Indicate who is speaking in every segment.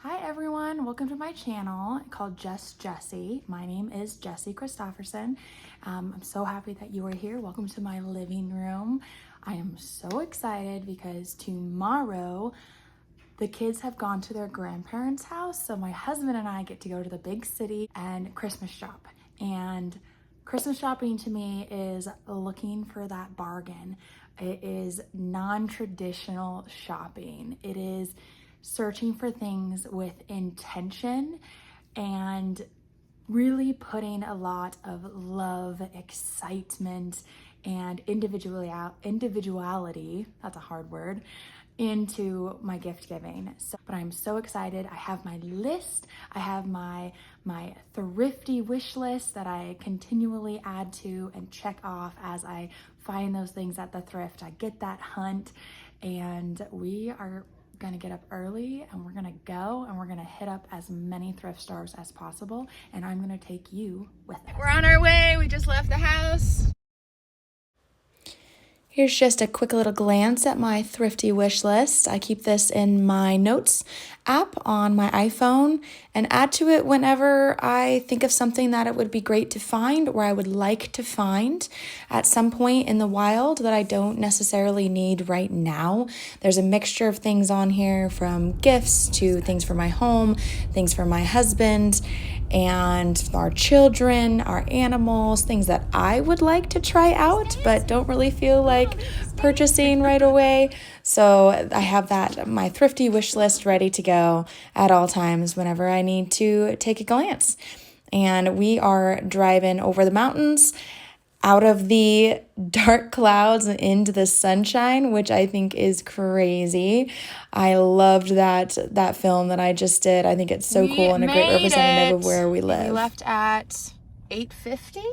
Speaker 1: Hi everyone, welcome to my channel called Just Jessie. My name is Jessie Christopherson. I'm so happy that you are here. Welcome to my living room. I am so excited because tomorrow the kids have gone to their grandparents' house, so my husband and I get to go to the big city and Christmas shop. And Christmas shopping to me is looking for that bargain. It is non-traditional shopping. It is searching for things with intention and really putting a lot of love, excitement, and individuality, that's a hard word, into my gift giving. But I'm so excited. I have my list. I have my thrifty wish list that I continually add to and check off as I find those things at the thrift. I get that hunt, and we are gonna get up early and we're gonna go and we're gonna hit up as many thrift stores as possible, and I'm gonna take you with us.
Speaker 2: We're on our way. We just left the house.
Speaker 1: Here's just a quick little glance at my thrifty wish list. I keep this in my notes app on my iPhone and add to it whenever I think of something that it would be great to find or I would like to find at some point in the wild that I don't necessarily need right now. There's a mixture of things on here, from gifts to things for my home, things for my husband and our children, our animals, things that I would like to try out but don't really feel like purchasing right away. So I have that, my thrifty wish list, ready to go at all times whenever I need to take a glance. And we are driving over the mountains, out of the dark clouds and into the sunshine, which I think is crazy. I loved that film that I just did. I think it's so cool and a great representative of where we live.
Speaker 2: We left at 8:50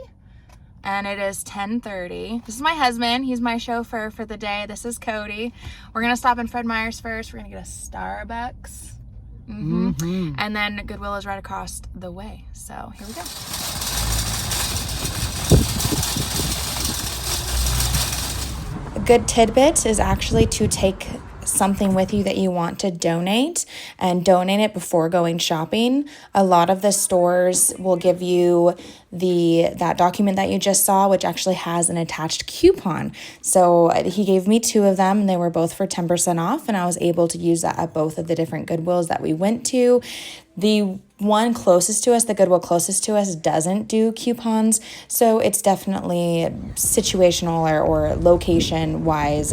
Speaker 2: and it is 10:30. This is my husband. He's my chauffeur for the day. This is Cody. We're gonna stop in Fred Meyer's first. We're gonna get a Starbucks. And then Goodwill is right across the way. So here we go.
Speaker 1: A good tidbit is actually to take something with you that you want to donate and donate it before going shopping. A lot of the stores will give you that document that you just saw, which actually has an attached coupon. So he gave me 2 of them and they were both for 10% off, and I was able to use that at both of the different Goodwills that we went to. The one closest to us, the Goodwill closest to us, doesn't do coupons, so it's definitely situational or location wise.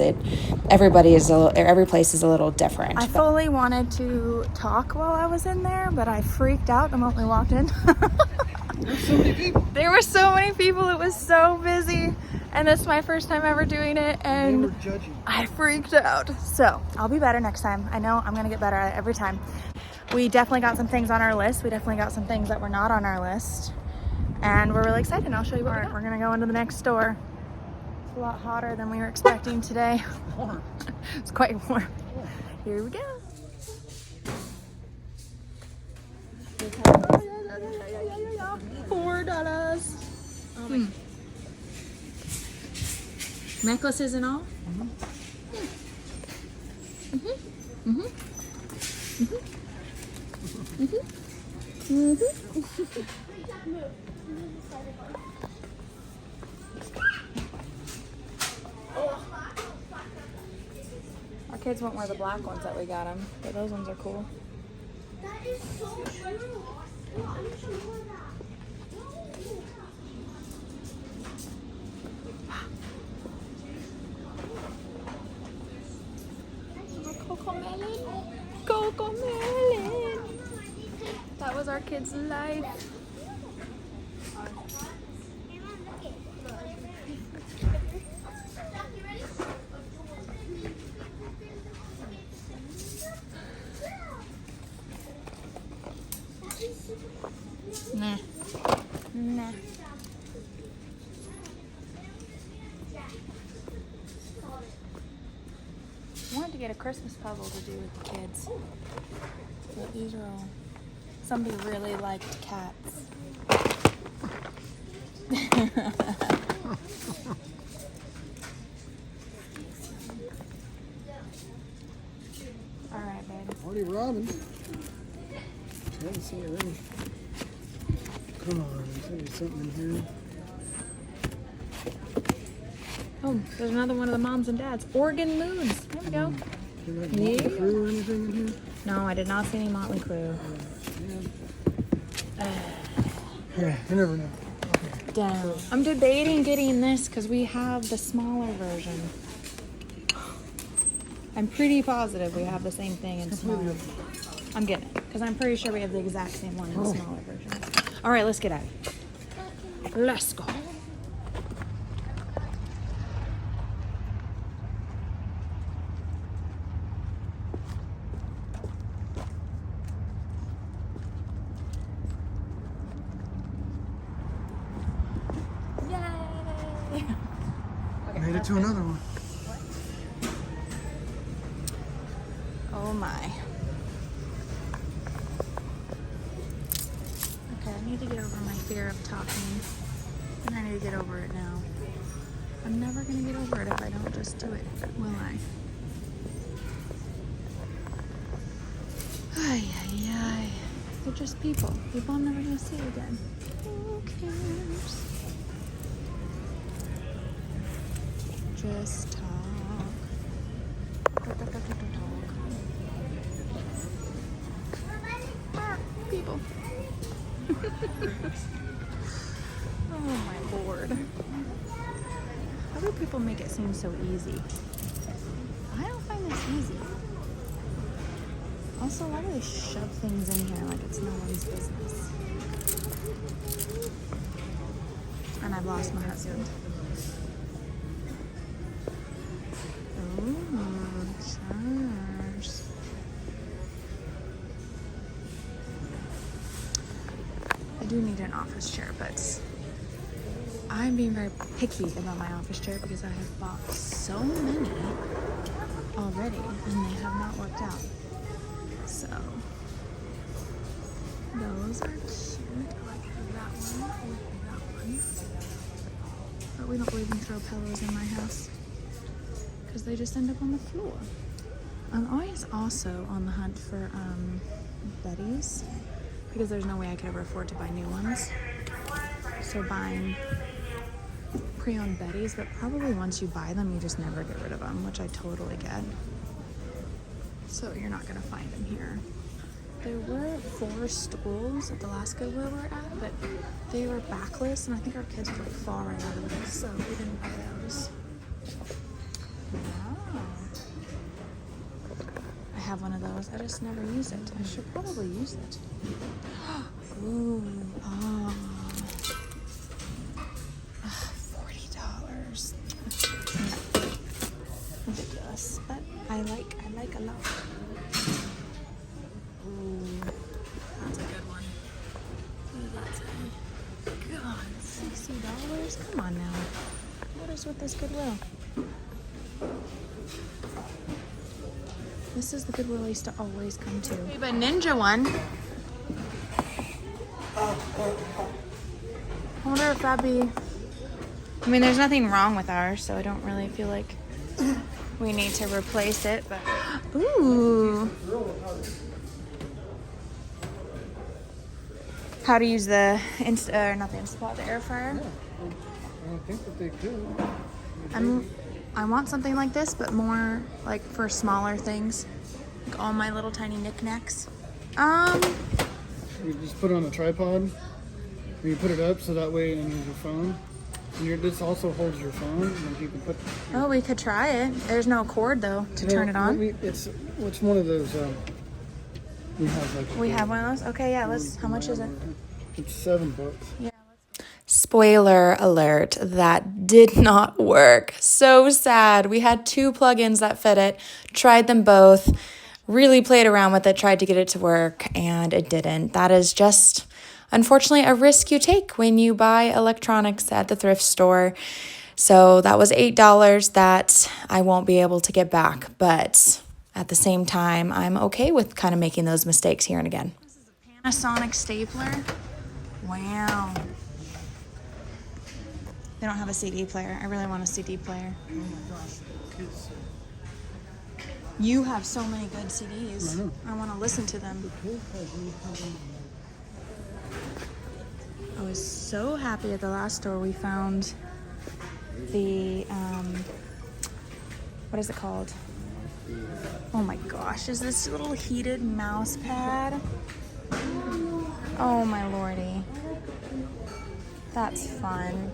Speaker 1: Every place is a little different.
Speaker 2: I fully wanted to talk while I was in there, but I freaked out the moment we walked in. There were so many people. It was so busy, and this is my first time ever doing it, and I freaked out. So I'll be better next time. I know I'm gonna get better at it every time. We definitely got some things on our list. We definitely got some things that were not on our list, and we're really excited. I'll show you what we got. We're gonna go into the next store. It's a lot hotter than we were expecting today. It's quite warm. Here we go. $4. Oh my. Necklaces and all? Our kids won't wear the black ones that we got them, but those ones are cool.
Speaker 3: That is so true. I'm sure of that.
Speaker 2: Coco melon. That was our kid's life. Nah. Nah. I wanted to get a Christmas puzzle to do with the kids. But these are all... Somebody really liked cats.
Speaker 4: Morning, Robin. didn't see it really. Come on, there's something in here.
Speaker 2: Oh, there's another one of the moms and dads. Oregon Moods. There we go.
Speaker 4: You like Motley Crue or anything in here?
Speaker 2: No, I did not see any Motley Crue.
Speaker 4: Yeah, you never know.
Speaker 2: Damn. I'm debating getting this because we have the smaller version. I'm pretty positive we have the same thing in smaller. I'm getting it because I'm pretty sure we have the exact same one in the smaller version. All right, let's get at it. Let's go.
Speaker 4: Made it to another one.
Speaker 2: Oh my. Okay, I need to get over my fear of talking. And I need to get over it now. I'm never gonna get over it if I don't just do it, will I? Ay, ay, ay. They're just people. People I'm never gonna see again. Who cares? Just talk. People. Oh my lord. How do people make it seem so easy? I don't find this easy. Also, why do they shove things in here like it's no one's business? And I've lost my husband. Ooh, chairs. I do need an office chair, but I'm being very picky about my office chair because I have bought so many already and they have not worked out. So, those are cute. I like that one. I like that one. But we don't even throw pillows in my house because they just end up on the floor. I'm always also on the hunt for bedding because there's no way I could ever afford to buy new ones. So buying pre-owned bedding, but probably once you buy them, you just never get rid of them, which I totally get. So you're not gonna find them here. There were 4 stools at the last Goodwill we were at, but they were backless, and I think our kids would like fall right out of them, so we didn't buy those. Wow. I have one of those. I just never use it. I should probably use it. Ooh, $40. Ridiculous, but I like a lot. Ooh, that's a good one. What did that say? God, $60? Come on now. What is with this Goodwill? This is the Goodwill I used to always come to. We have a ninja one. I wonder if that'd be... I mean, there's nothing wrong with ours, so I don't really feel like we need to replace it, but... Ooh. How to use the not the Instapot, the air fryer?
Speaker 4: I don't think that they could.
Speaker 2: I want something like this, but more like for smaller things. Like all my little tiny knickknacks.
Speaker 4: You just put it on a tripod, and you put it up so that way you can use your phone. And this also holds your phone, and you can put...
Speaker 2: Oh, we could try it. There's no cord, though, to turn it on.
Speaker 4: It's one of those... we have like...
Speaker 2: We have one of those? Okay, yeah, let's... How much is it?
Speaker 4: It's $7.
Speaker 2: Yeah.
Speaker 1: Spoiler alert, that did not work. So sad. We had 2 plugins that fit it, tried them both, really played around with it, tried to get it to work, and it didn't. That is just, unfortunately, a risk you take when you buy electronics at the thrift store. So that was $8 that I won't be able to get back, but at the same time, I'm okay with kind of making those mistakes here and again.
Speaker 2: This is a Panasonic stapler. Wow. They don't have a CD player. I really want a CD player.
Speaker 4: Oh my gosh, kids.
Speaker 2: You have so many good CDs.
Speaker 4: I know.
Speaker 2: I want to listen to them. I was so happy at the last store we found the, what is it called? Oh my gosh, is this little heated mouse pad? Oh my lordy. That's fun.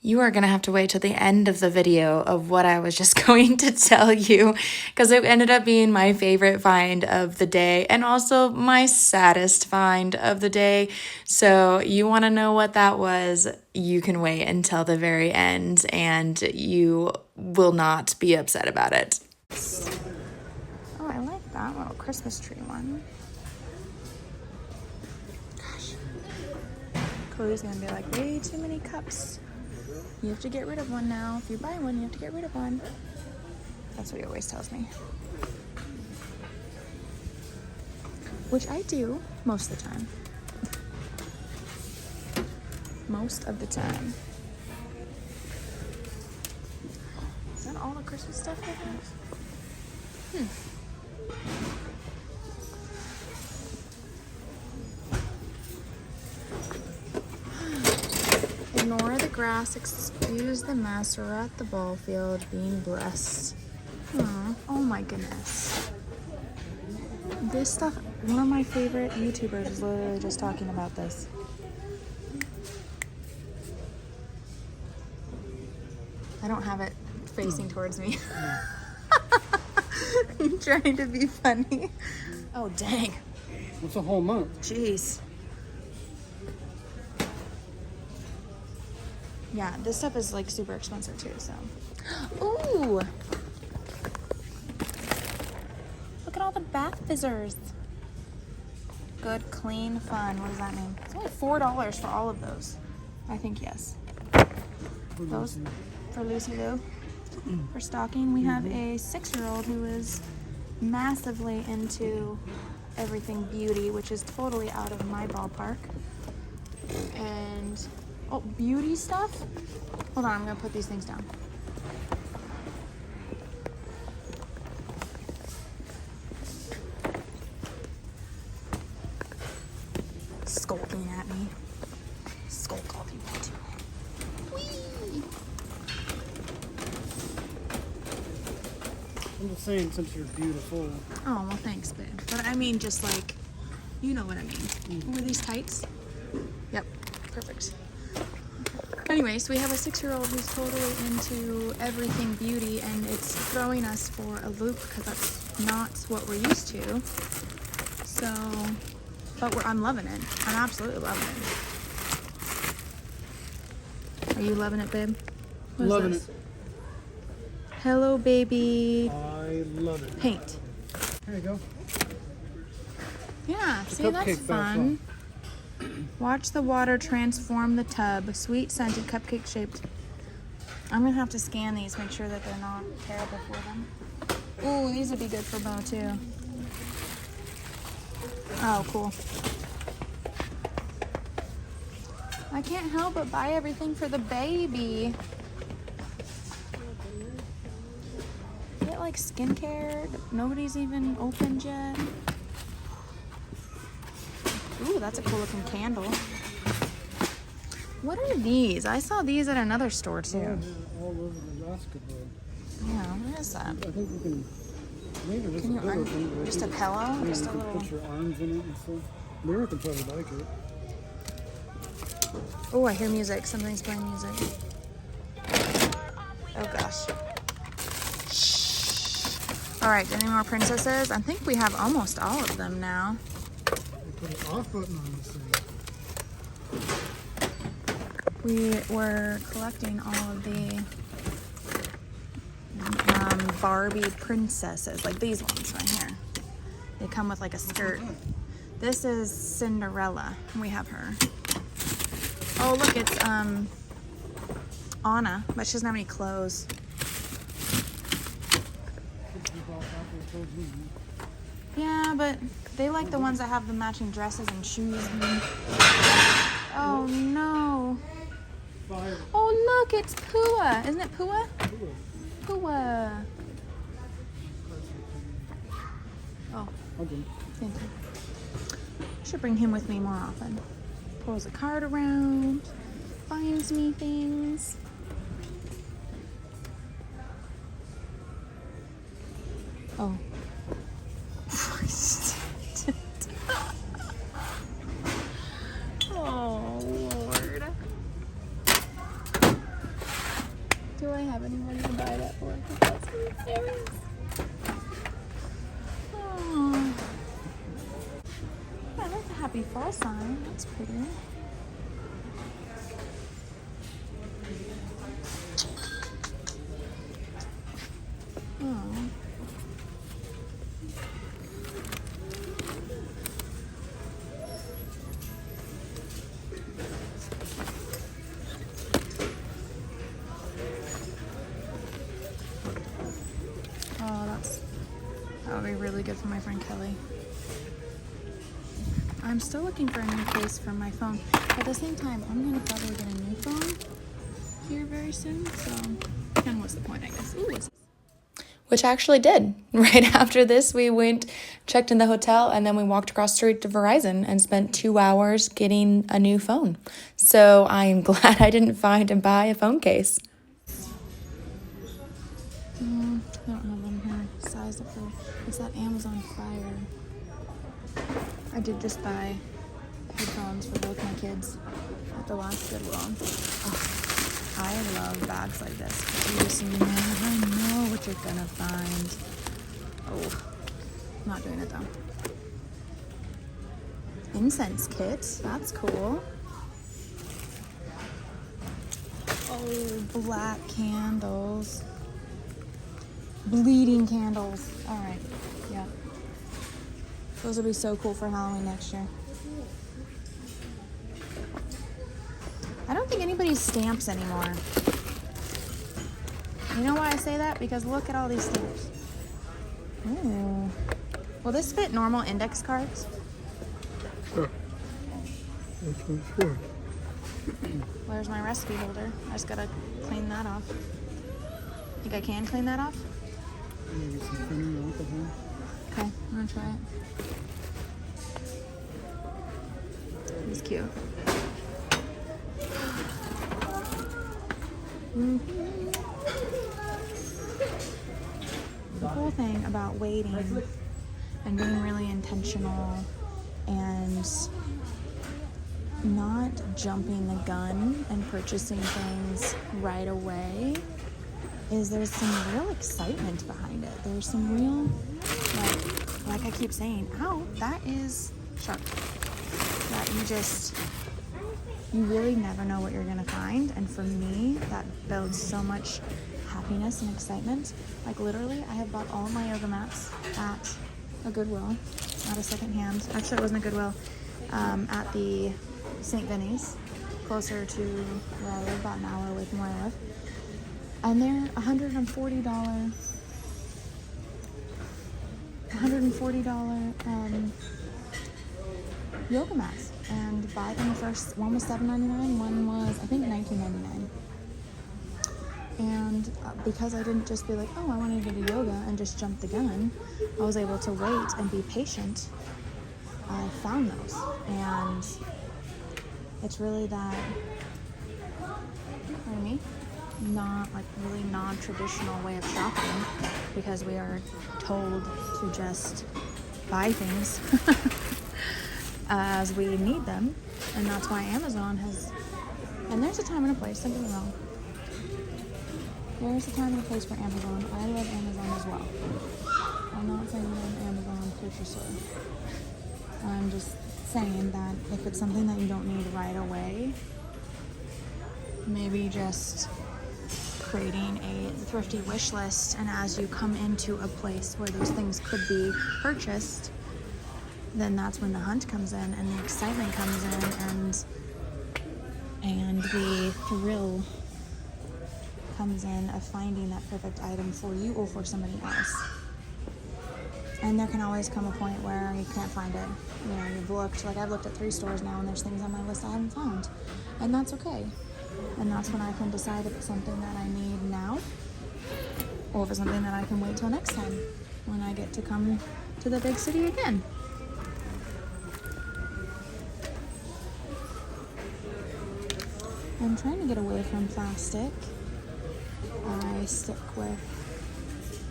Speaker 1: You are going to have to wait till the end of the video of what I was just going to tell you, because it ended up being my favorite find of the day and also my saddest find of the day. So you want to know what that was, you can wait until the very end and you will not be upset about it.
Speaker 2: Oh, I like that little Christmas tree one. Gosh. Cody's gonna be like, way too many cups. You have to get rid of one now. If you buy one, you have to get rid of one. That's what he always tells me. Which I do most of the time. Most of the time. Is that all the Christmas stuff they have? Ignore the grass, excuse the mess, we're at the ball field being blessed. Aww. Oh my goodness. This stuff, one of my favorite YouTubers is literally just talking about this. I don't have it facing towards me. I'm trying to be funny. Oh dang.
Speaker 4: What's a whole month?
Speaker 2: Jeez. Yeah, this stuff is like super expensive too, so. Ooh! Look at all the bath fizzers. Good, clean, fun. What does that mean? It's only $4 for all of those. I think yes. Those for Lucy Lou. For stocking, we have a 6-year-old who is massively into everything beauty, which is totally out of my ballpark. And oh, beauty stuff? Hold on, I'm gonna put these things down. Skulking at me. Skulk all you want to. Whee!
Speaker 4: I'm just saying, since you're beautiful.
Speaker 2: Oh, well thanks, babe. But I mean just like, you know what I mean. Were these tights? Yep, perfect. Anyway, so we have a 6-year-old who's totally into everything beauty, and it's throwing us for a loop because that's not what we're used to. So, but I'm loving it. I'm absolutely loving it. Are you loving it, babe? What is
Speaker 4: Loving
Speaker 2: this?
Speaker 4: it.
Speaker 2: Hello, baby.
Speaker 4: I love it.
Speaker 2: Paint.
Speaker 4: There you go.
Speaker 2: Yeah, see,
Speaker 4: Cupcake
Speaker 2: that's fun. Watch the water transform the tub. Sweet scented cupcake shaped. I'm gonna have to scan these, make sure that they're not terrible for them. Ooh, these would be good for Bo too. Oh, cool. I can't help but buy everything for the baby. Get like skincare. Nobody's even opened yet. Ooh, that's a cool looking candle. What are these? I saw these at another store too.
Speaker 4: All over the basketball.
Speaker 2: Yeah, what is that?
Speaker 4: I think you can. Maybe this
Speaker 2: Can
Speaker 4: is
Speaker 2: you
Speaker 4: a thing.
Speaker 2: just a pillow?
Speaker 4: Yeah,
Speaker 2: Just
Speaker 4: you
Speaker 2: a
Speaker 4: can
Speaker 2: little.
Speaker 4: put your arms in it and stuff. Lyra could probably like it.
Speaker 2: Oh, I hear music. Something's playing music. Oh gosh. Shh. All right, any more princesses? I think we have almost all of them now.
Speaker 4: They put an off button on this thing.
Speaker 2: We were collecting all of the Barbie princesses, like these ones right here. They come with like a skirt. This is Cinderella. We have her. Oh, look, it's Anna, but she doesn't have any clothes. Yeah, but they like the ones that have the matching dresses and shoes. Oh no.
Speaker 4: Fire.
Speaker 2: Oh, look, it's Pua. Isn't it Pua? Pua. Oh,
Speaker 4: Okay.
Speaker 2: thank you. I should bring him with me more often. Pulls a cart around, finds me things. Oh. Oh, Lord. Do I have anybody to buy that for? That's hilarious. Oh. I like the happy fall sign. That's pretty. Oh. That would be really good for my friend Kelly. I'm still looking for a new case for my phone. But at the same time, I'm gonna probably get a new phone here very soon. So, and what's the point, I guess? Ooh, what's this?
Speaker 1: Which I actually did. Right after this, we went, checked in the hotel, and then we walked across the street to Verizon and spent 2 hours getting a new phone. So I am glad I didn't find and buy a phone case.
Speaker 2: I don't have one here. Size up for it's that Amazon Fire. I did just buy headphones for both my kids at the last Goodwill. Oh, I love bags like this. You just never know what you're gonna find. Oh, not doing it though. Incense kit. That's cool. Oh, black candles. Bleeding candles. All right. Yeah. Those will be so cool for Halloween next year. I don't think anybody stamps anymore. You know why I say that? Because look at all these stamps. Ooh. Will this fit normal index cards?
Speaker 4: Sure. That's what it's for.
Speaker 2: Where's my recipe holder? I just gotta clean that off. Think I can clean that off?
Speaker 4: Maybe some thinner alcohol.
Speaker 2: Okay, I'm gonna try it. It's cute. The cool thing about waiting and being really intentional and not jumping the gun and purchasing things right away is there's some real excitement behind it. There's some real, like I keep saying, ow, that is sharp. That you really never know what you're gonna find. And for me, that builds so much happiness and excitement. Like literally, I have bought all my yoga mats at a Goodwill, at a secondhand. Actually, it wasn't a Goodwill, at the St. Vinny's, closer to where I live, about an hour away from where I live. And they're $140 yoga mats. And buy them first. One was $7.99, one was I think $19.99. And because I didn't just be like, oh, I want to get a yoga and just jump the gun, I was able to wait and be patient. I found those, and it's really that, for me, not like really non-traditional way of shopping, because we are told to just buy things as we need them, and that's why Amazon has, and there's a time and a place, don't get me wrong. There's a time and a place for Amazon. I love Amazon as well. I'm not saying I'm an Amazon purchaser. I'm just saying that if it's something that you don't need right away, maybe just creating a thrifty wish list, and as you come into a place where those things could be purchased, then that's when the hunt comes in and the excitement comes in, and the thrill comes in of finding that perfect item for you or for somebody else. And there can always come a point where you can't find it. You know, you've looked, like I've looked at 3 stores now, and there's things on my list I haven't found, and that's okay. And that's when I can decide if it's something that I need now or if it's something that I can wait till next time when I get to come to the big city again. I'm trying to get away from plastic. I stick with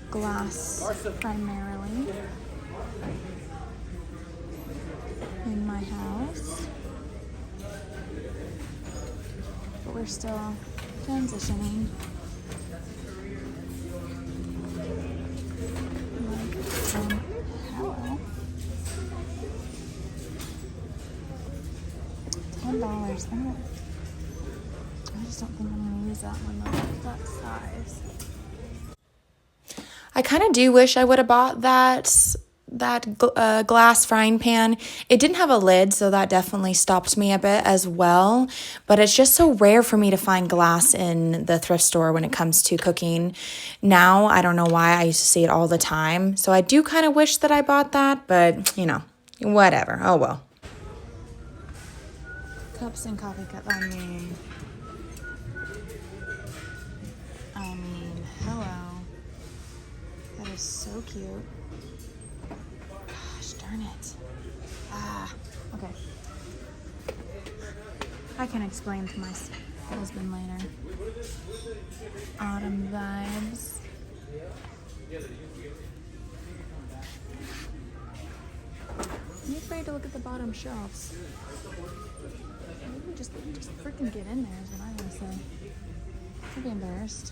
Speaker 2: glass primarily in my house, but we're still transitioning. Hello. $10. I just don't think I'm gonna use that one though. That size.
Speaker 1: I kind of do wish I would have bought that glass frying pan. It didn't have a lid, so that definitely stopped me a bit as well. But it's just so rare for me to find glass in the thrift store when it comes to cooking. Now, I don't know why. I used to see it all the time. So I do kind of wish that I bought that, but, you know, whatever. Oh, well.
Speaker 2: Cups and coffee cup. I mean, hello. That is so cute. Gosh, darn it. Okay. I can explain to my husband later. Autumn vibes. I'm afraid to look at the bottom shelves. Maybe just freaking get in there is what I want to say. I'd be embarrassed.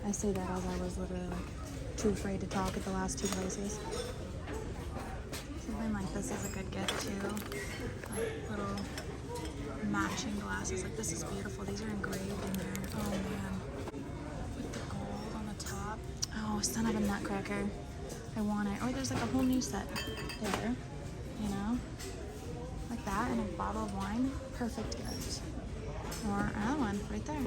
Speaker 2: I say that as I was literally like too afraid to talk at the last two places. Something like this is a good gift too. Like little matching glasses. Like this is beautiful. These are engraved in there. Oh man. With the gold on the top. Oh, son of a nutcracker. I want it. Or there's like a whole new set there. You know? Like that and a bottle of wine. Perfect gift. Or another one right there.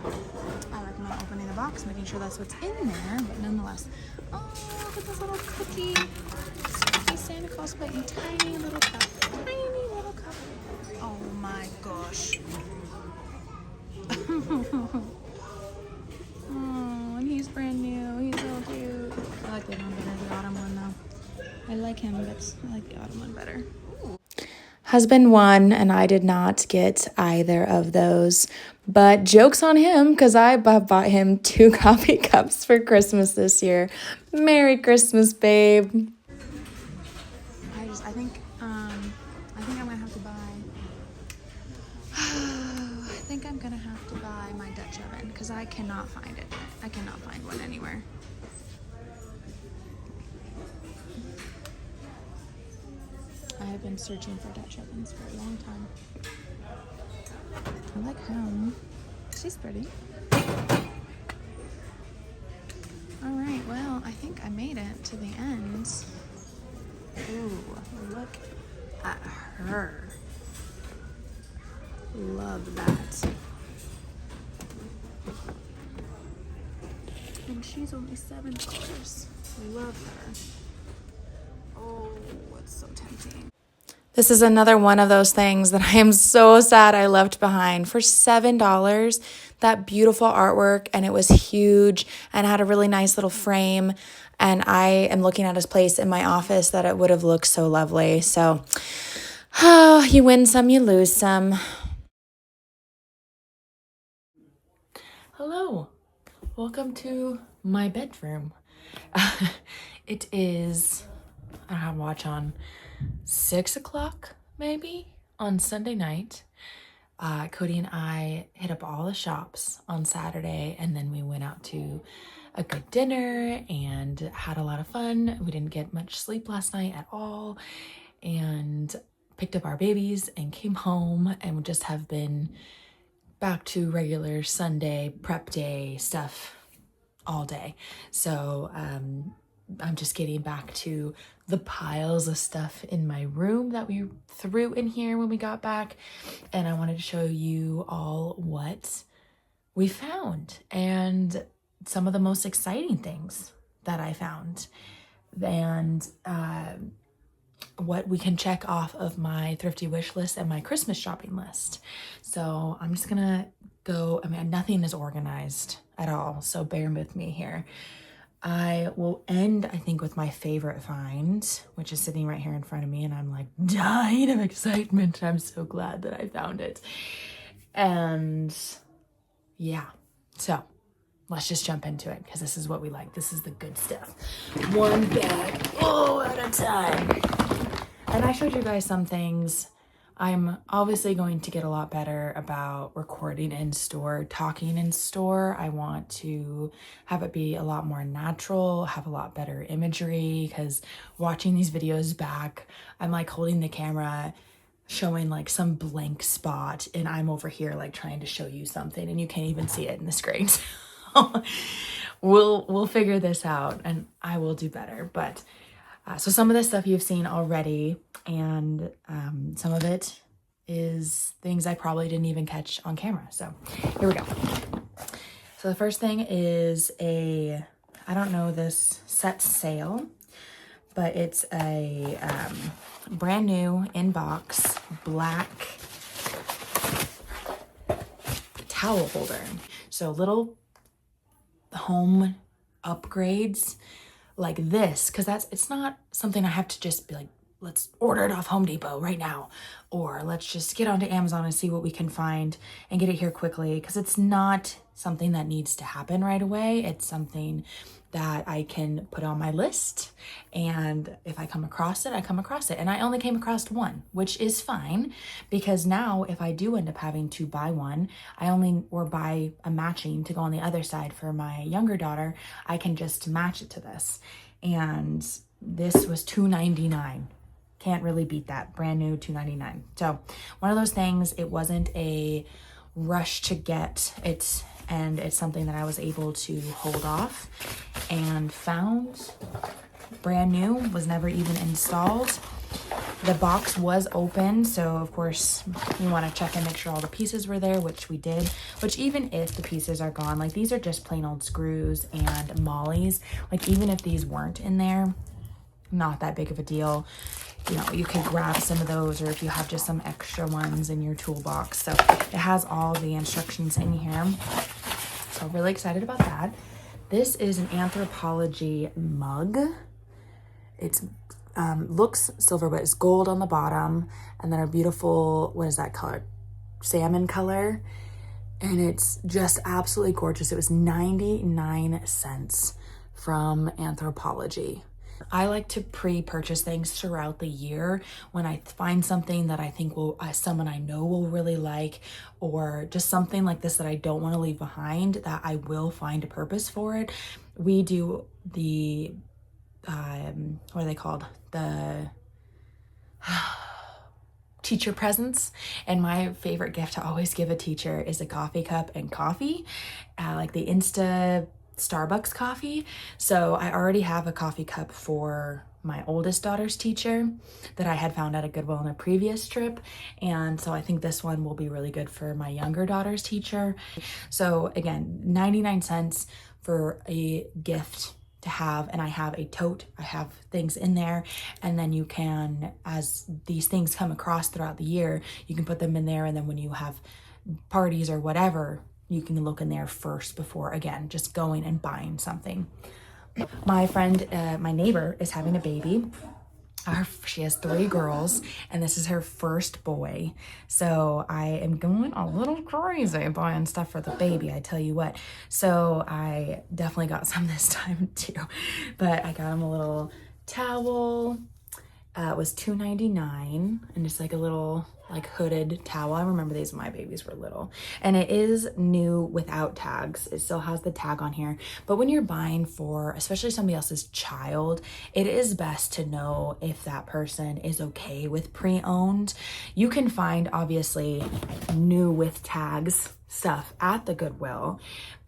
Speaker 2: I recommend opening the box, making sure that's what's in there, but nonetheless. Oh, look at this little cookie. Cookie Santa Claus, but in tiny little cup. Tiny little cup. Oh my gosh. Oh, and he's brand new. He's so cute. I like the one better, the autumn one though. I like him, but I like the autumn one better.
Speaker 1: Husband won, and I did not get either of those. But joke's on him, because I bought him 2 coffee cups for Christmas this year. Merry Christmas, babe.
Speaker 2: I think I'm gonna have to buy. I think I'm gonna have to buy my Dutch oven because I cannot find it. I cannot find one anywhere. I have been searching for Dutch ovens for a long time. I like home. She's pretty. All right, well, I think I made it to the end. Ooh, look at her. Love that. And she's only $7. Love her. Oh, it's so tempting.
Speaker 1: This is another one of those things that I am so sad I left behind. For $7, that beautiful artwork, and it was huge and had a really nice little frame. And I am looking at his place in my office that it would have looked so lovely. So, oh, you win some, you lose some. Hello, welcome to my bedroom. It is, I don't have a watch on, 6 o'clock maybe on Sunday night. Cody and I hit up all the shops on Saturday, and then we went out to a good dinner and had a lot of fun. We didn't get much sleep last night at all, and picked up our babies and came home, and we just have been back to regular Sunday prep day stuff all day. So I'm just getting back to the piles of stuff in my room that we threw in here when we got back. And I wanted to show you all what we found and some of the most exciting things that I found. And what we can check off of my thrifty wish list and my Christmas shopping list. So I'm just gonna go, I mean, nothing is organized at all, so bear with me here. I will end, I think, with my favorite find, which is sitting right here in front of me, and I'm like dying of excitement. I'm so glad that I found it. And yeah, so let's just jump into it, because this is what we like. This is the good stuff. One bag, at a time. And I showed you guys some things. I'm obviously going to get a lot better about recording in store, talking in store. I want to have it be a lot more natural, have a lot better imagery, because watching these videos back, I'm like holding the camera, showing like some blank spot, and I'm over here like trying to show you something and you can't even see it in the screen. So we'll figure this out, and I will do better. But so some of this stuff you've seen already, and some of it is things I probably didn't even catch on camera. So here we go. So the first thing is I don't know this set sale, but it's a brand new in-box black towel holder. So little home upgrades like this, because it's not something I have to just be like, let's order it off Home Depot right now, or let's just get onto Amazon and see what we can find and get it here quickly, because it's not something that needs to happen right away. It's something that I can put on my list, and if I come across it, I come across it. And I only came across one, which is fine, because now if I do end up having to buy one, or buy a matching to go on the other side for my younger daughter, I can just match it to this. And this was $2.99. Can't really beat that. Brand new, $2.99. So one of those things, it wasn't a rush to get it, and it's something that I was able to hold off and found. Brand new, was never even installed. The box was open, so of course you want to check and make sure all the pieces were there, which we did. Which even if the pieces are gone, like these are just plain old screws and mollies, like even if these weren't in there, not that big of a deal. You know, you could grab some of those, or if you have just some extra ones in your toolbox. So it has all the instructions in here. So really excited about that. This is an Anthropologie mug. It's looks silver, but it's gold on the bottom, and then a beautiful, what is that color? Salmon color. And it's just absolutely gorgeous. It was 99 cents from Anthropologie. I like to pre-purchase things throughout the year when I find something that I think someone I know will really like, or just something like this that I don't want to leave behind, that I will find a purpose for it. We do the, what are they called? The teacher presents, and my favorite gift to always give a teacher is a coffee cup and coffee, like the Starbucks coffee. So I already have a coffee cup for my oldest daughter's teacher that I had found at a Goodwill on a previous trip, and so I think this one will be really good for my younger daughter's teacher. So again, 99 cents for a gift to have, and I have a tote, I have things in there, and then you can, as these things come across throughout the year, you can put them in there, and then when you have parties or whatever, you can look in there first before, again, just going and buying something. My friend, my neighbor, is having a baby. She has 3 girls, and this is her first boy. So I am going a little crazy buying stuff for the baby, I tell you what. So I definitely got some this time too. But I got him a little towel. It was $2.99, and it's like a little like hooded towel. I remember these when my babies were little. And it is new without tags. It still has the tag on here. But when you're buying for, especially somebody else's child, it is best to know if that person is okay with pre-owned. You can find, obviously, new with tags stuff at the Goodwill,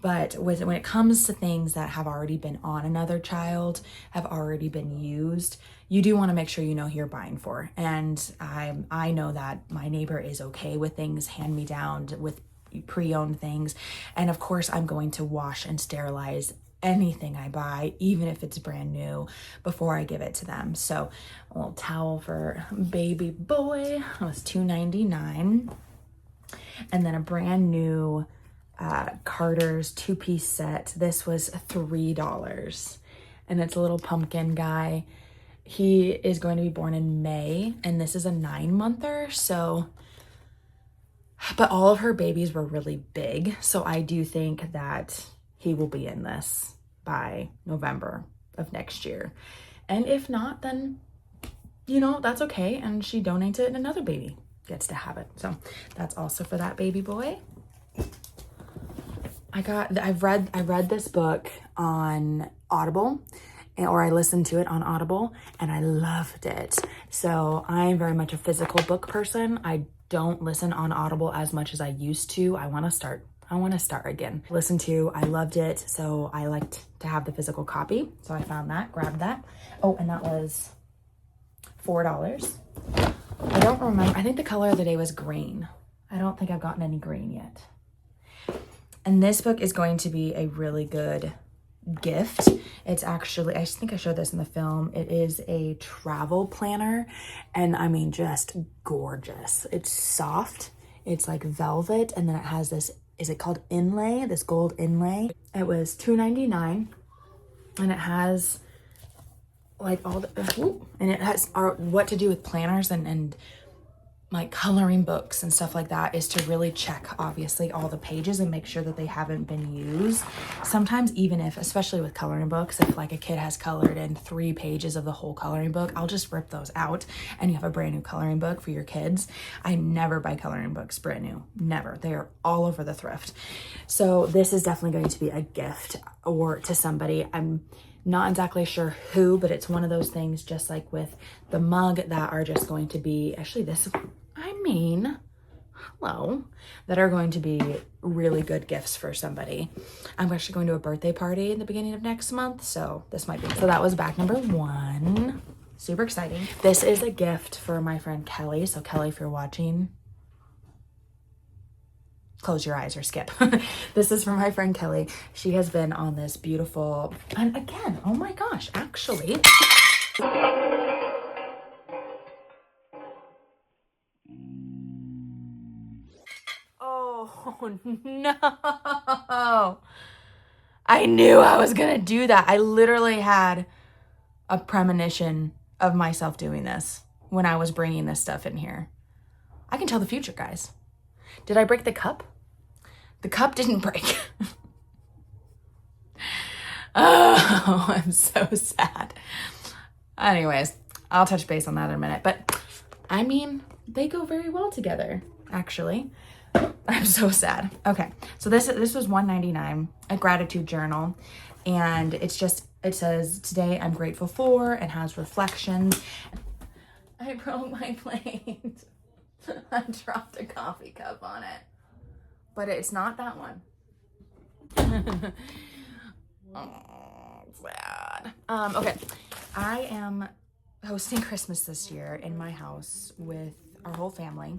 Speaker 1: but when it comes to things that have already been on another child, have already been used, you do want to make sure you know who you're buying for. And I know that my neighbor is okay with things hand-me-down, with pre-owned things. And of course, I'm going to wash and sterilize anything I buy, even if it's brand new, before I give it to them. So a little towel for baby boy, it was $2.99. And then a brand new Carter's 2-piece set. This was $3. And it's a little pumpkin guy. He is going to be born in May, and this is a 9-monther. So, but all of her babies were really big. So I do think that he will be in this by November of next year. And if not, then, you know, that's okay. And she donates it and another baby gets to have it. So that's also for that baby boy. I read this book on Audible, or I listened to it on Audible, and I loved it. So I'm very much a physical book person. I don't listen on Audible as much as I used to. I want to start again. I loved it. So I liked to have the physical copy. So I found that, grabbed that. Oh, and that was $4. I don't remember. I think the color of the day was green. I don't think I've gotten any green yet. And this book is going to be a really good gift. It's actually, I think I showed this in the film. It is a travel planner, and I mean, just gorgeous. It's soft. It's like velvet, and then it has this, is it called inlay? This gold inlay. It was $2.99, and it has like all the, and it has what to do with planners and like coloring books and stuff like that, is to really check obviously all the pages and make sure that they haven't been used. Sometimes even if, especially with coloring books, if like a kid has colored in 3 pages of the whole coloring book, I'll just rip those out and you have a brand new coloring book for your kids. I never buy coloring books brand new, never. They are all over the thrift. So this is definitely going to be a gift or to somebody. I'm not exactly sure who, but it's one of those things, just like with the mug, that are just going to be, actually this, hello, that are going to be really good gifts for somebody. I'm actually going to a birthday party in the beginning of next month, so this might be. So that was bag number 1. Super exciting. This is a gift for my friend Kelly. So Kelly, if you're watching, close your eyes or skip. This is from my friend Kelly. She has been on this beautiful, and again, oh my gosh, actually. Oh no. I knew I was gonna do that. I literally had a premonition of myself doing this when I was bringing this stuff in here. I can tell the future, guys. Did I break the cup? The cup didn't break. Oh, I'm so sad. Anyways, I'll touch base on that in a minute. But I mean, they go very well together, actually. I'm so sad. Okay, so this was $1.99, a gratitude journal. And it's just, it says, today I'm grateful for, and has reflections. I broke my plate. I dropped a coffee cup on it. But it's not that one. Oh, sad. Okay, I am hosting Christmas this year in my house with our whole family.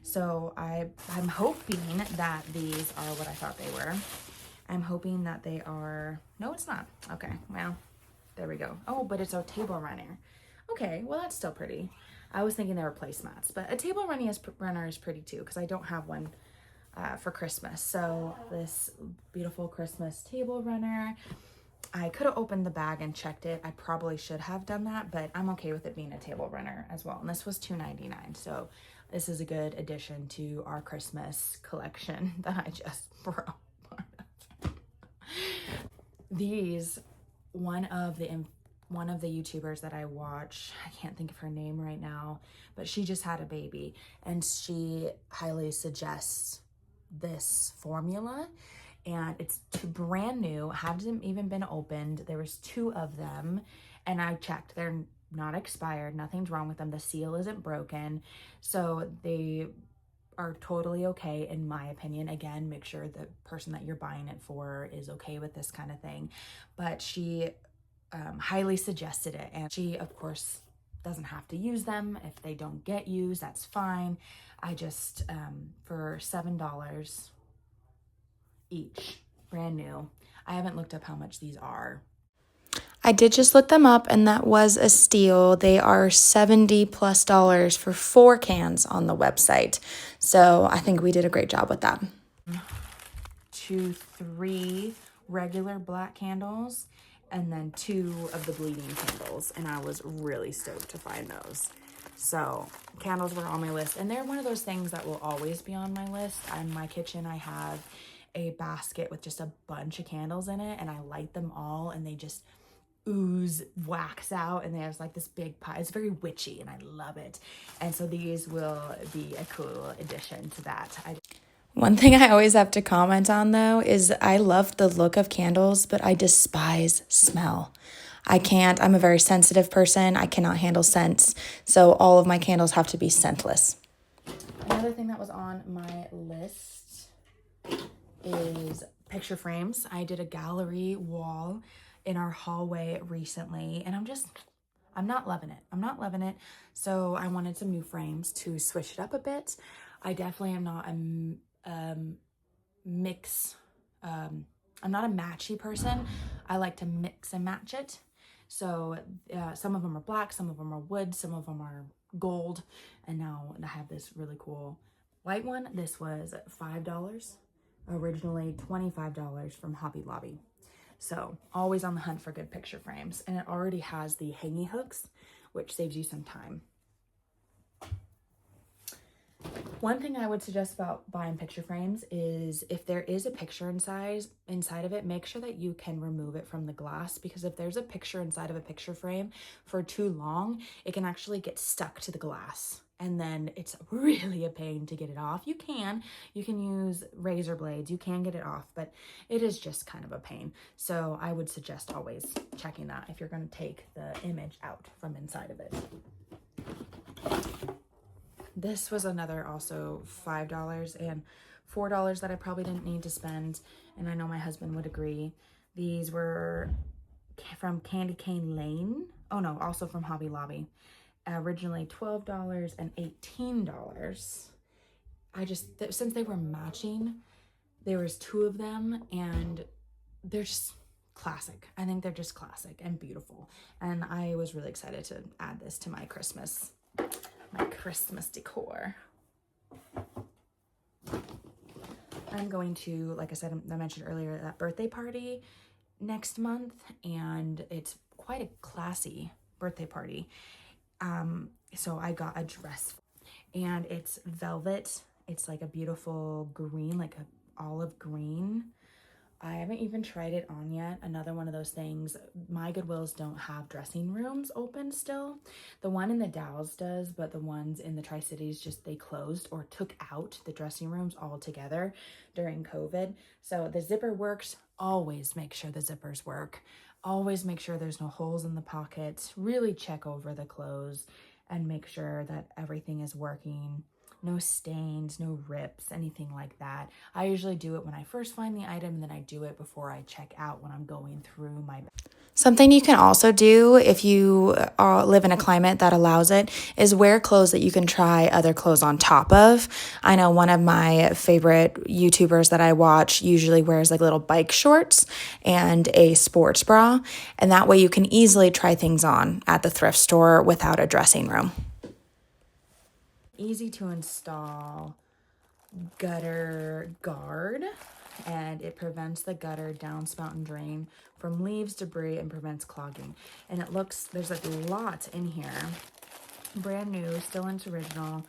Speaker 1: So I'm hoping that these are what I thought they were. I'm hoping that they are, no, it's not. Okay, well, there we go. Oh, but it's a table runner. Okay, well, that's still pretty. I was thinking they were placemats, but a table runner is pretty too, because I don't have one for Christmas. So this beautiful Christmas table runner. I could have opened the bag and checked it. I probably should have done that, but I'm okay with it being a table runner as well. And this was $2.99. So this is a good addition to our Christmas collection that I just broke part of. These, one of the YouTubers that I watch, I can't think of her name right now, but she just had a baby, and she highly suggests this formula. And it's brand new, haven't even been opened. There was 2 of them, and I checked. They're not expired. Nothing's wrong with them. The seal isn't broken. So they are totally okay, in my opinion. Again, make sure the person that you're buying it for is okay with this kind of thing. But she highly suggested it. And she, of course, doesn't have to use them. If they don't get used, that's fine. I just, for $7... each, brand new. I haven't looked up how much these are.
Speaker 2: I did just look them up, and that was a steal. They are $70+ for 4 cans on the website. So I think we did a great job with that.
Speaker 1: 3 regular black candles and then 2 of the bleeding candles, and I was really stoked to find those. So candles were on my list, and they're one of those things that will always be on my list. In my kitchen I have a basket with just a bunch of candles in it, and I light them all and they just ooze wax out, and there's like this big pie. It's very witchy and I love it, and so these will be a cool addition to that.
Speaker 2: One thing I always have to comment on though is I love the look of candles, but I despise smell. I can't. I'm a very sensitive person. I cannot handle scents, so all of my candles have to be scentless.
Speaker 1: Another thing that was on my list is picture frames. I did a gallery wall in our hallway recently, and I'm not loving it. I'm not loving it. So I wanted some new frames to switch it up a bit. I definitely am not I'm not a matchy person. I like to mix and match it. So some of them are black, some of them are wood, some of them are gold, and now I have this really cool white one. This was $5, originally $25 from Hobby Lobby. So always on the hunt for good picture frames, and it already has the hangy hooks, which saves you some time. One thing I would suggest about buying picture frames is if there is a picture inside of it, make sure that you can remove it from the glass, because if there's a picture inside of a picture frame for too long, it can actually get stuck to the glass, and then it's really a pain to get it off. You can use razor blades, you can get it off, but it is just kind of a pain. So I would suggest always checking that if you're going to take the image out from inside of it. This was another also $5 and $4 that I probably didn't need to spend, and I know my husband would agree. These were from Candy Cane Lane. Oh no, also from Hobby Lobby. Originally $12 and $18. Since they were matching, there was 2 of them, and they're just classic. I think they're just classic and beautiful, and I was really excited to add this to my Christmas decor. I'm going to, like I mentioned earlier, that birthday party next month, and it's quite a classy birthday party. So I got a dress, and it's velvet. It's like a beautiful green, like a olive green. I haven't even tried it on yet. Another one of those things. My Goodwills don't have dressing rooms open still. The one in the Dalles does, but the ones in the Tri-Cities they closed or took out the dressing rooms altogether during COVID. So the zipper works. Always make sure the zippers work. Always make sure there's no holes in the pockets. Really check over the clothes and make sure that everything is working. No stains, no rips, anything like that. I usually do it when I first find the item, and then I do it before I check out when I'm going through my...
Speaker 2: Something you can also do if you live in a climate that allows it is wear clothes that you can try other clothes on top of. I know one of my favorite YouTubers that I watch usually wears like little bike shorts and a sports bra, and that way you can easily try things on at the thrift store without a dressing room.
Speaker 1: Easy to install gutter guard, and it prevents the gutter downspout and drain from leaves, debris, and prevents clogging. And there's like a lot in here. Brand new, still in its original,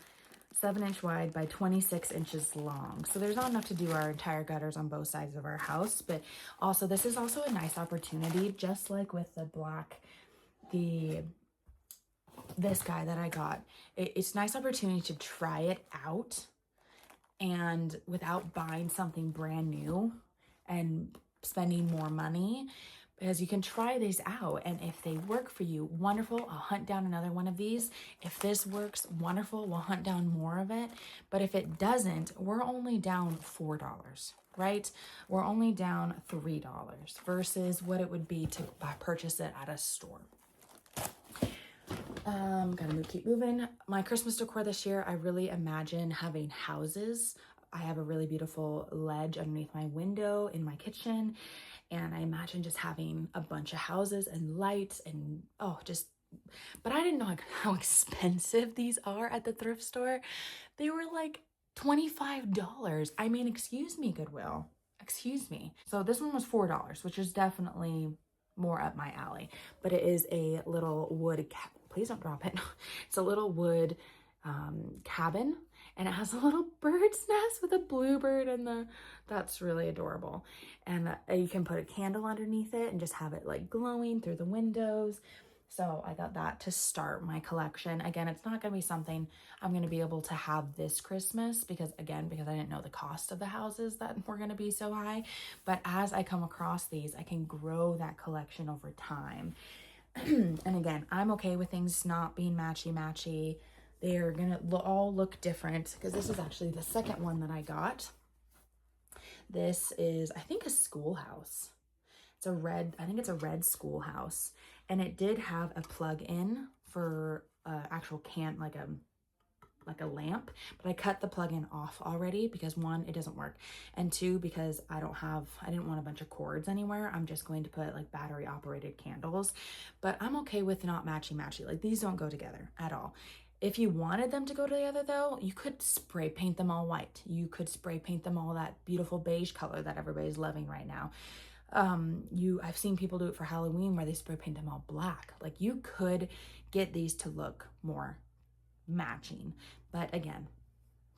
Speaker 1: 7-inch wide by 26 inches long. So there's not enough to do our entire gutters on both sides of our house, but also this is also a nice opportunity, just like with this guy that I got. It's a nice opportunity to try it out, and without buying something brand new and spending more money, because you can try these out, and if they work for you, wonderful. I'll hunt down another one of these. If this works, wonderful. We'll hunt down more of it. But if it doesn't, we're only down $4, right? We're only down $3 versus what it would be to purchase it at a store. Keep moving. My Christmas decor this year, I really imagine having houses I have a really beautiful ledge underneath my window in my kitchen. And I imagine just having a bunch of houses and lights and but I didn't know like how expensive these are at the thrift store. They were like $25. I mean, excuse me, Goodwill. Excuse me. So this one was $4, which is definitely more up my alley. But it is a little wood please don't drop it. It's a little wood cabin, and it has a little bird's nest with a bluebird that's really adorable. And you can put a candle underneath it and just have it like glowing through the windows. So I got that to start my collection. Again, it's not going to be something I'm going to be able to have this Christmas because I didn't know the cost of the houses that were going to be so high. But as I come across these, I can grow that collection over time. And again, I'm okay with things not being matchy-matchy. They're going to all look different because this is actually the second one that I got. This is, I think, a schoolhouse. I think it's a red schoolhouse, and it did have a plug-in for actual like a lamp, but I cut the plug-in off already because one, it doesn't work, and two, because I didn't want a bunch of cords anywhere. I'm just going to put like battery operated candles, but I'm okay with not matchy-matchy. Like these don't go together at all. If you wanted them to go together though, you could spray paint them all white. You could spray paint them all that beautiful beige color that everybody's loving right now. I've seen people do it for Halloween where they spray paint them all black. Like you could get these to look more matching, but again,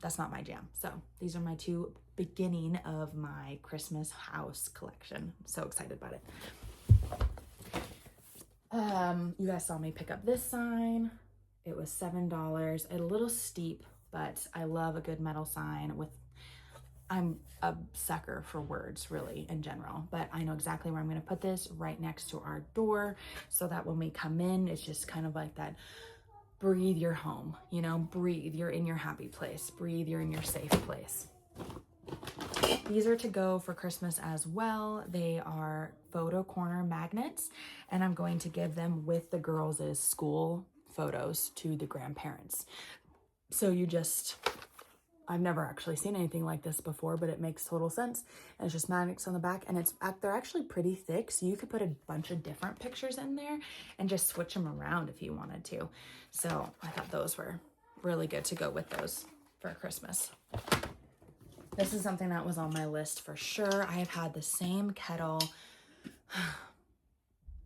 Speaker 1: that's not my jam. So these are my two beginning of my Christmas house collection. I'm so excited about it. You guys saw me pick up this sign. It was $7, a little steep, but I love a good metal sign I'm a sucker for words really in general, but I know exactly where I'm going to put this, right next to our door, so that when we come in, it's just kind of like that, breathe your home, breathe, you're in your happy place, breathe, you're in your safe place. These are to go for Christmas as well. They are photo corner magnets, and I'm going to give them with the girls' school photos to the grandparents. So I've never actually seen anything like this before, but it makes total sense. And it's just magnets on the back, and they're actually pretty thick, so you could put a bunch of different pictures in there and just switch them around if you wanted to. So I thought those were really good to go with those for Christmas. This is something that was on my list for sure. I have had the same kettle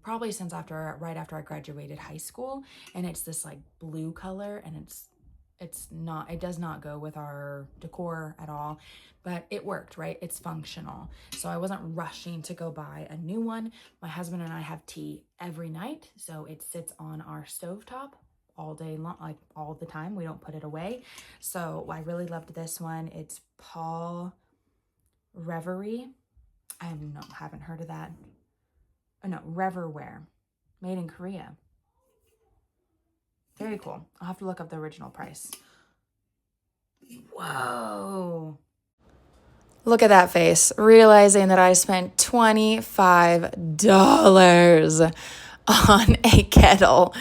Speaker 1: probably since right after I graduated high school, and it's this like blue color, and it does not go with our decor at all, but it worked, right? It's functional. So I wasn't rushing to go buy a new one. My husband and I have tea every night, so it sits on our stovetop all day long, like all the time. We don't put it away. So I really loved this one. It's Paul Reverie. Haven't heard of that. Oh no, Reverware, made in Korea. Very cool. I'll have to look up the original price. Whoa. Look at that face, realizing that I spent $25 on a kettle.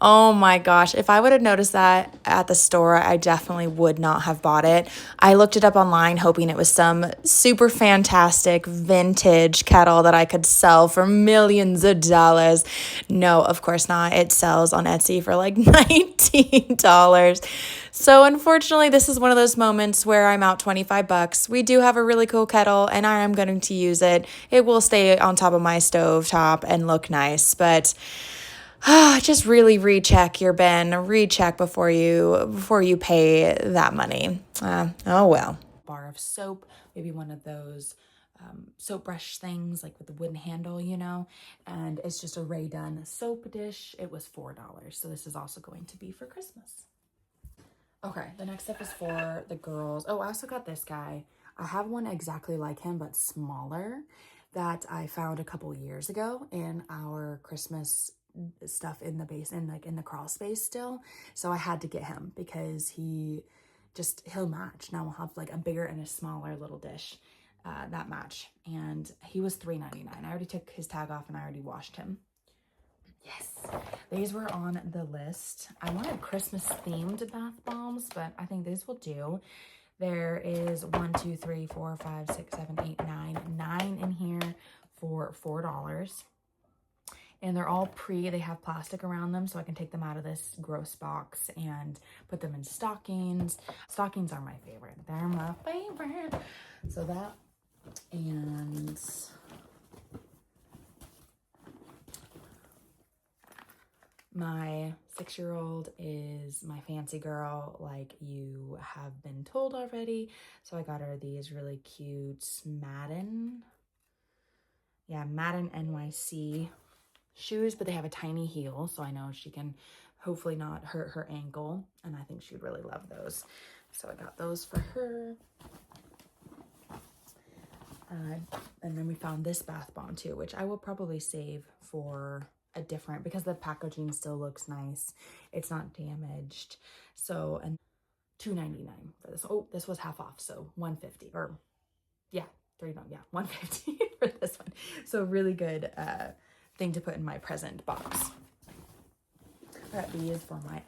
Speaker 1: Oh my gosh. If I would have noticed that at the store, I definitely would not have bought it. I looked it up online hoping it was some super fantastic vintage kettle that I could sell for millions of dollars. No, of course not. It sells on Etsy for like $19. So unfortunately, this is one of those moments where I'm out $25. We do have a really cool kettle, and I am going to use it. It will stay on top of my stove top and look nice, but just really recheck your bin, recheck before you pay that money. Oh well. Bar of soap, maybe one of those soap brush things like with the wooden handle, and it's just a Ray Dunn soap dish. It was $4, so this is also going to be for Christmas. Okay, the next step is for the girls. Oh, I also got this guy. I have one exactly like him, but smaller, that I found a couple years ago in our Christmas stuff in the in the crawl space still. So I had to get him because he'll match. Now we'll have like a bigger and a smaller little dish that match. And he was $3.99. I already took his tag off and I already washed him. Yes, these were on the list. I wanted Christmas themed bath bombs, but I think these will do. There is 1, 2, 3, 4, 5, 6, 7, 8, 9 in here for $4. And they're all they have plastic around them, so I can take them out of this gross box and put them in stockings. Stockings are my favorite. They're my favorite. So that, and my 6-year-old is my fancy girl, like you have been told already. So I got her these really cute Madden NYC shoes, but they have a tiny heel, so I know she can hopefully not hurt her ankle, and I think she'd really love those. So I got those for her. And then we found this bath bomb too, which I will probably save for a different, because the packaging still looks nice. It's not damaged. So, and $2.99 for this. Oh, this was half off, so $150, or yeah, $150 for this one. So really good thing to put in my present box. I got these for my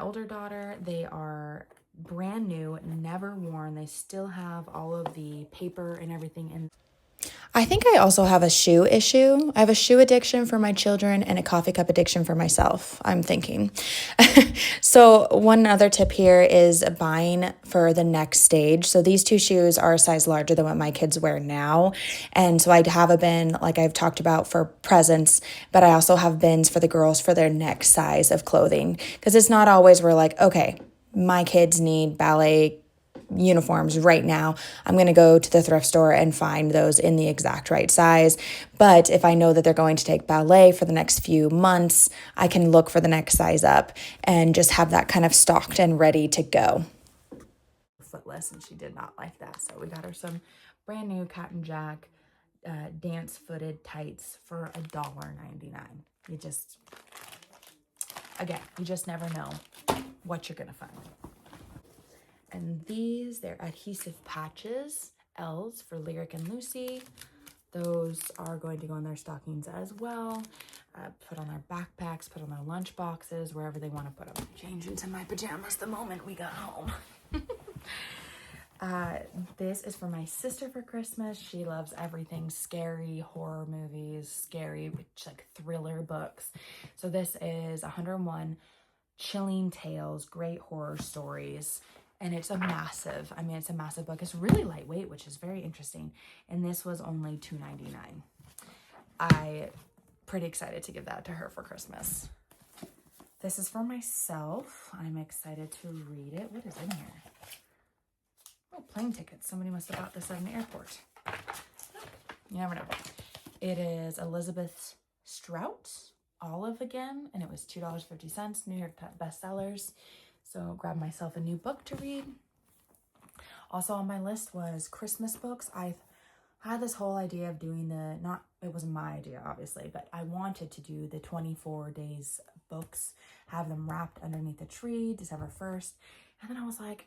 Speaker 1: older daughter. They are brand new, never worn. They still have all of the paper and everything in. I think I also have a shoe issue. I have a shoe addiction for my children and a coffee cup addiction for myself, I'm thinking. So one other tip here is buying for the next stage. So these 2 shoes are a size larger than what my kids wear now. And so I'd have a bin, like I've talked about, for presents, but I also have bins for the girls for their next size of clothing. Because it's not always we're like, okay, my kids need ballet uniforms right now. I'm going to go to the thrift store and find those in the exact right size. But if I know that they're going to take ballet for the next few months, I can look for the next size up and just have that kind of stocked and ready to go. Footless, and she did not like that. So we got her some brand new Cotton Jack dance footed tights for $1.99. You just never know what you're going to find. And these, they're adhesive patches, L's for Lyric and Lucy. Those are going to go in their stockings as well. Put on their backpacks, put on their lunch boxes, wherever they want to put them. Change into my pajamas the moment we got home. This is for my sister for Christmas. She loves everything scary, horror movies, scary, like thriller books. So this is 101 Chilling Tales, Great Horror Stories. And it's a massive book. It's really lightweight, which is very interesting. And this was only $2.99. I'm pretty excited to give that to her for Christmas. This is for myself. I'm excited to read it. What is in here? Oh, plane tickets. Somebody must have bought this at an airport. You never know. It is Elizabeth Strout, Olive again, and it was $2.50, New York bestsellers. So grab myself a new book to read. Also on my list was Christmas books. I had this whole idea of doing it wasn't my idea, obviously, but I wanted to do the 24 days books, have them wrapped underneath the tree, December 1st. And then I was like,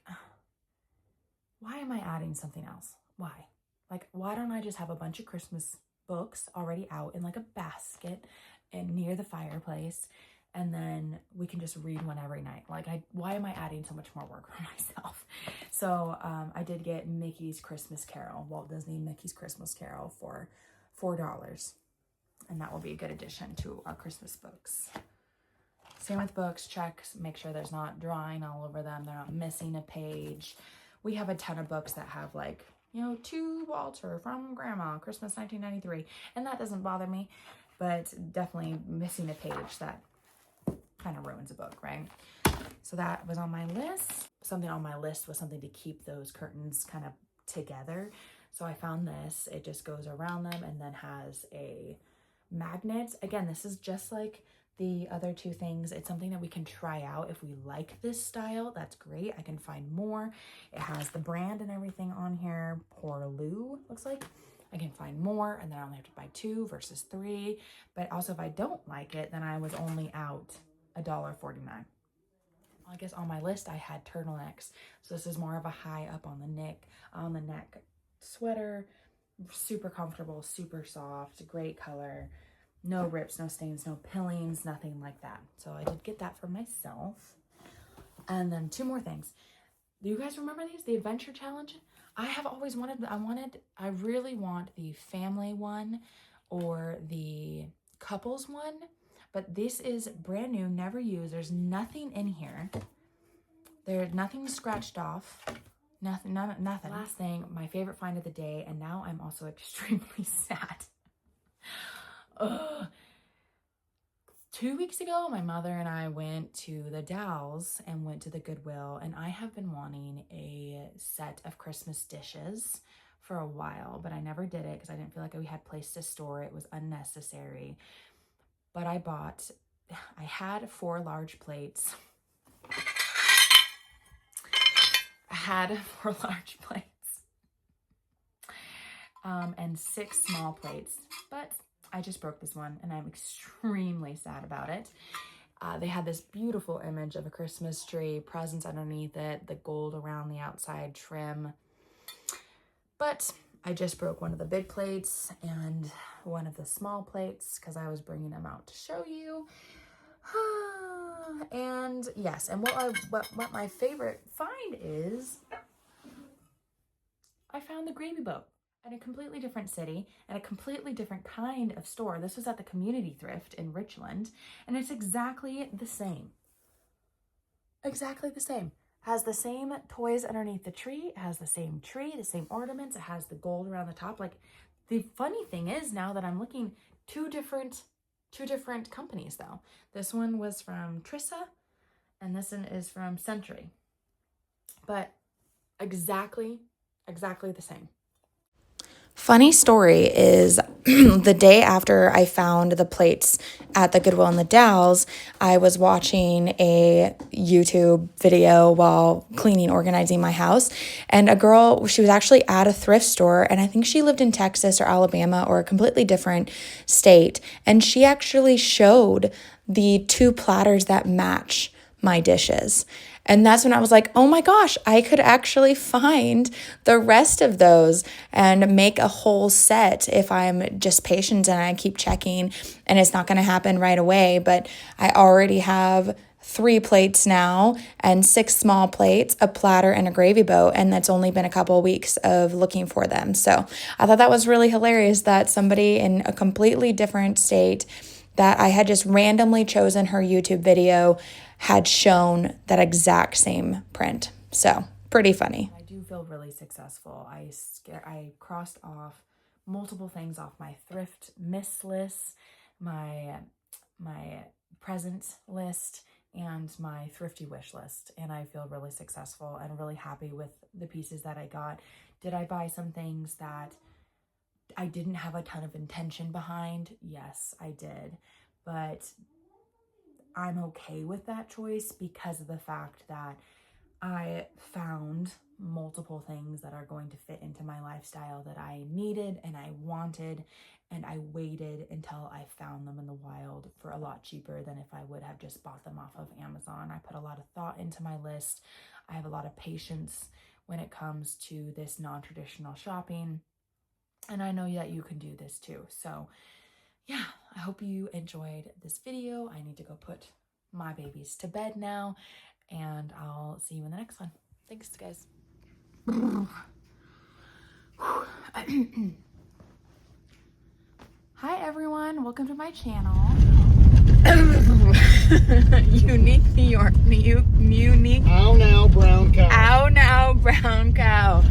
Speaker 1: why am I adding something else? Why? Like, why don't I just have a bunch of Christmas books already out in like a basket and near the fireplace, and then we can just read one every night? Like, why am I adding so much more work for myself? So I did get Mickey's Christmas Carol, Walt Disney Mickey's Christmas Carol for $4. And that will be a good addition to our Christmas books. Same with books, checks, make sure there's not drawing all over them. They're not missing a page. We have a ton of books that have like, to Walter from Grandma, Christmas 1993. And that doesn't bother me, but definitely missing a page, that kind of ruins a book, right? So that was on my list. Something on my list was something to keep those curtains kind of together. So I found this. It just goes around them and then has a magnet. Again, this is just like the other 2 things. It's something that we can try out. If we like this style, that's great. I can find more. It has the brand and everything on here. Porlou, looks like. I can find more, and then I only have to buy 2 versus 3. But also, if I don't like it, then I was only out $1.49. I guess on my list I had turtlenecks. So this is more of a high up on the neck sweater. Super comfortable, super soft, great color. No rips, no stains, no pillings, nothing like that. So I did get that for myself. And then 2 more things. Do you guys remember these? The Adventure Challenge? I have always wanted, I really want the family one or the couples one, but this is brand new, never used. There's nothing in here. There's nothing scratched off. Nothing. Last thing, my favorite find of the day, and now I'm also extremely sad. Ugh. 2 weeks ago, my mother and I went to the Dalles and went to the Goodwill, and I have been wanting a set of Christmas dishes for a while, but I never did it because I didn't feel like we had place to store. It was unnecessary. But I had 4 large plates. And 6 small plates, but I just broke this one and I'm extremely sad about it. They had this beautiful image of a Christmas tree, presents underneath it, the gold around the outside trim. But I just broke one of the big plates and one of the small plates because I was bringing them out to show you. And yes, and what my favorite find is, I found the gravy boat at a completely different city, at a completely different kind of store. This was at the community thrift in Richland, and it's exactly the same. Exactly the same. Has the same toys underneath the tree, it has the same tree, the same ornaments, it has the gold around the top. Like, the funny thing is, now that I'm looking, two different companies though. This one was from Trissa, and this one is from Century. But exactly the same. Funny story is the day after I found the plates at the Goodwill in the Dalles, I was watching a YouTube video while organizing my house, and a girl, she was actually at a thrift store, and I think she lived in Texas or Alabama or a completely different state, and she actually showed the 2 platters that match my dishes. And that's when I was like, oh my gosh, I could actually find the rest of those and make a whole set if I'm just patient and I keep checking, and it's not going to happen right away. But I already have 3 plates now and 6 small plates, a platter, and a gravy boat. And that's only been a couple of weeks of looking for them. So I thought that was really hilarious that somebody in a completely different state that I had just randomly chosen her YouTube video had shown that exact same print. So pretty funny. I do feel really successful. I crossed off multiple things off my thrift miss list, my present list, and my thrifty wish list. And I feel really successful and really happy with the pieces that I got. Did I buy some things that I didn't have a ton of intention behind? Yes, I did. But I'm okay with that choice because of the fact that I found multiple things that are going to fit into my lifestyle that I needed and I wanted, and I waited until I found them in the wild for a lot cheaper than if I would have just bought them off of Amazon. I put a lot of thought into my list. I have a lot of patience when it comes to this non-traditional shopping, and I know that you can do this too. So yeah, I hope you enjoyed this video. I need to go put my babies to bed now, and I'll see you in the next one. Thanks, guys. Hi, everyone. Welcome to my channel. Unique New York. Unique. Ow now, brown cow. Ow now, brown cow.